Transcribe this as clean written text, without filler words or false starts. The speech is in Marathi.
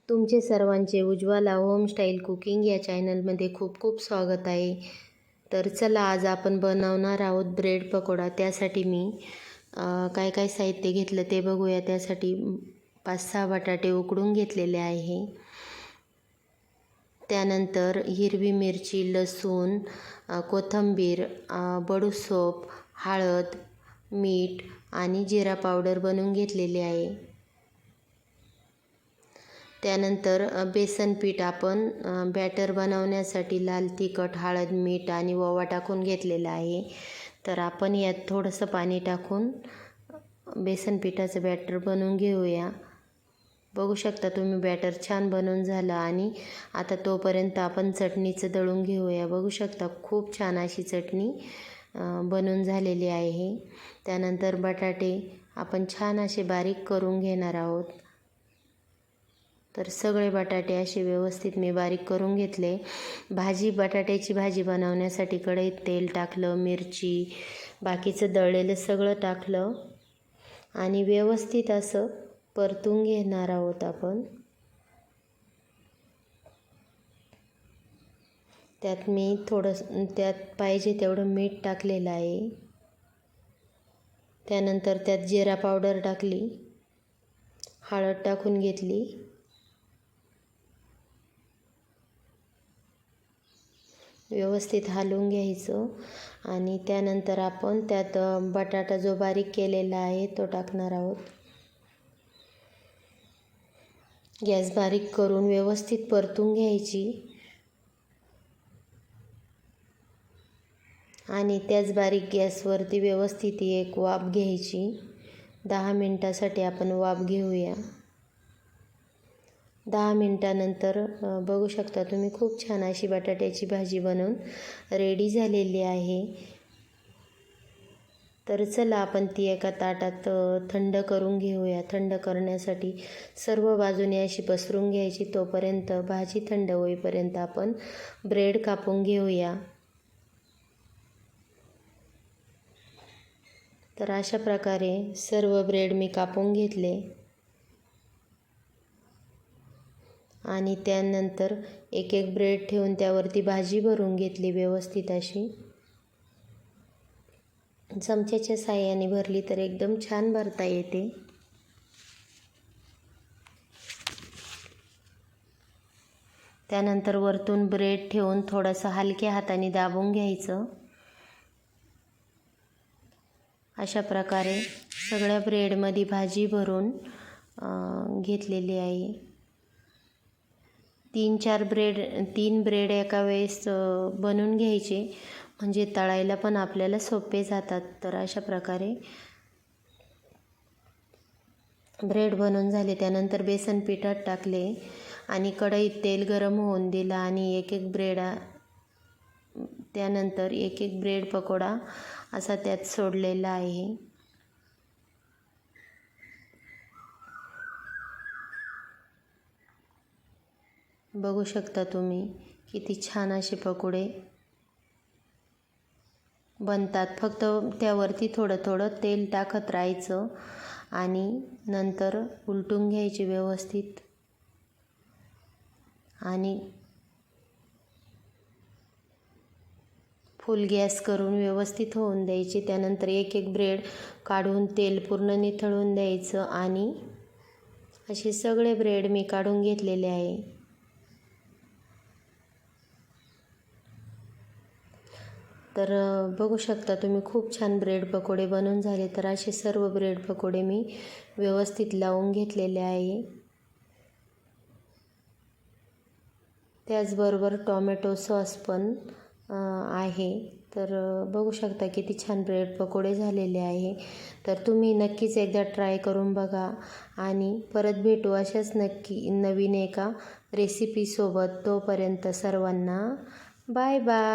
तुमचे सर्वांचे उज्ज्वला होमस्टाईल कुकिंग या चॅनलमध्ये खूप खूप स्वागत आहे. तर चला, आज आपण बनवणार आहोत ब्रेड पकोडा. त्यासाठी मी काय काय साहित्य घेतलं ते बघूया. त्यासाठी 5-6 बटाटे उकडून घेतलेले आहे. त्यानंतर हिरवी मिरची, लसूण, कोथिंबीर, बडीशेप, हळद, मीठ आणि जिरा पावडर बनवून घेतलेले आहे. त्यानंतर बेसन पीठ आपण बॅटर बनवण्यासाठी लाल तिखट, हळद, मीठ आणि ओवा टाकून घेतलेला आहे. तर आपण यात थोडंसं पाणी टाकून बेसन पिठाचं बॅटर बनवून घेऊया. बघू शकता तुम्ही, बॅटर छान बनवून झालं. आणि आता तोपर्यंत आपण चटणीचं दळून घेऊया. बघू शकता खूप छान अशी चटणी बनवून झालेली आहे. त्यानंतर बटाटे आपण छान असे बारीक करून घेणार आहोत. तर सगळे बटाटे असे व्यवस्थित मी बारीक करून घेतले. बटाट्याची भाजी बनवण्यासाठी कढईत तेल टाकलं, मिरची, बाकीचं दळलेलं सगळं टाकलं आणि व्यवस्थित असं परतून घेणार आहोत आपण. त्यात मी त्यात पाहिजे तेवढं मीठ टाकलेलं आहे. त्यानंतर त्यात जिरा पावडर टाकली, हळद टाकून घेतली, व्यवस्थित हलवून घ्यायचं. आणि त्यानंतर आपण त्यात बटाटा जो बारीक केलेला आहे तो टाकणार आहोत. गॅस बारीक करून व्यवस्थित परतून घ्यायची. आणि त्याच बारीक गॅसवरती व्यवस्थित एक वाफ घ्यायची. 10 मिनटासाठी आपण वाफ घेऊया. 10 मिनटानंतर बघू शकता तुम्ही, खूप छान अशी बटाट्याची भाजी बनवून रेडी झालेली आहे. तर चला, आपण ती एका ताटात थंड करून घेऊया. थंड करण्यासाठी सर्व बाजूने अशी पसरून घ्यायची. तोपर्यंत भाजी थंड होईपर्यंत आपण ब्रेड कापून घेऊया. तर अशा प्रकारे सर्व ब्रेड मी कापून घेतले. आणि त्यानंतर एक एक ब्रेड ठेवून त्यावरती भाजी भरून घेतली व्यवस्थित अशी. चमच्याच्या साहाय्याने भरली तर एकदम छान भरता येते. त्यानंतर वरतून ब्रेड ठेवून थोडंसं हलक्या हाताने दाबून घ्यायचं. अशा प्रकारे सगळ्या ब्रेडमध्ये भाजी भरून घेतलेली आहे. 3 ब्रेड एका वेळेस बनवून घ्यायचे, म्हणजे तळायला पण आपल्याला सोपे जातात. तर अशा प्रकारे ब्रेड बनवून झाले. त्यानंतर बेसन पिठात टाकले आणि कढईत तेल गरम होऊन दिलं आणि त्यानंतर एक एक ब्रेड पकोडा असा त्यात सोडलेला आहे. बघू शकता तुम्ही किती छान असे पकोडे बनतात. फक्त त्यावरती थोडं थोडं तेल टाकत राहायचं आणि नंतर उलटून घ्यायचे व्यवस्थित. आणि फुल गॅस करून व्यवस्थित होऊन द्यायचे. त्यानंतर एक एक ब्रेड काढून तेल पूर्ण निथळून द्यायचं. आणि असे सगळे ब्रेड मी काढून घेतलेले आहे. तर बघू शकता तुम्ही, खूप छान ब्रेड पकोडे बनवून झाले. तर असे सर्व ब्रेड पकोडे मी व्यवस्थित लावून घेतलेले आहे. त्याचबरोबर टोमॅटो सॉस पण आहे. तर बघू शकता किती छान ब्रेड पकोडे झालेले आहे. तर तुम्ही नक्कीच एकदा ट्राय करून बघा. आणि परत भेटू अशाच नवीन एका रेसिपीसोबत. तोपर्यंत सर्वांना बाय बाय.